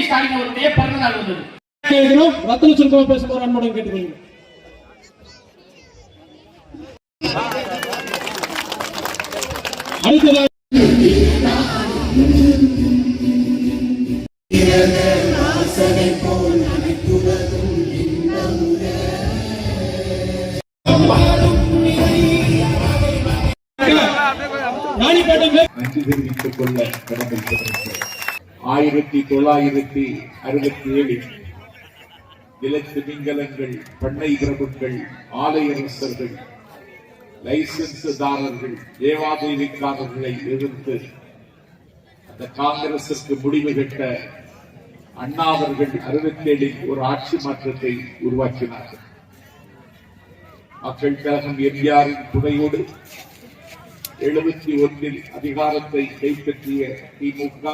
ஸ்டாலின் அவருடைய பிறந்த நாள் வந்தது. ரத்தன சுருக்கமா பேசுமாறு அன்புடன் கேட்டுக்கொள்கிறேன். அடுத்ததாக நன்றி தெரிவித்துக் கொள்ள கடமைப்பட்டிருக்கிறேன். 1967 இலக்கு திங்களங்கள், பண்ணை பிரபுக்கள், ஆலயரசர்கள், லைசன்ஸ்தாரர்கள், தேவாதேவிக்காரர்களை எதிர்த்து அந்த காங்கிரசுக்கு முடிவு கட்ட அண்ணா அவர்கள் 67 ஒரு ஆட்சி மாற்றத்தை உருவாக்கினார்கள். மக்கள் கழகம் எம்ஜிஆரின் துணையோடு 71 அதிகாரத்தை கைப்பற்றிய திமுக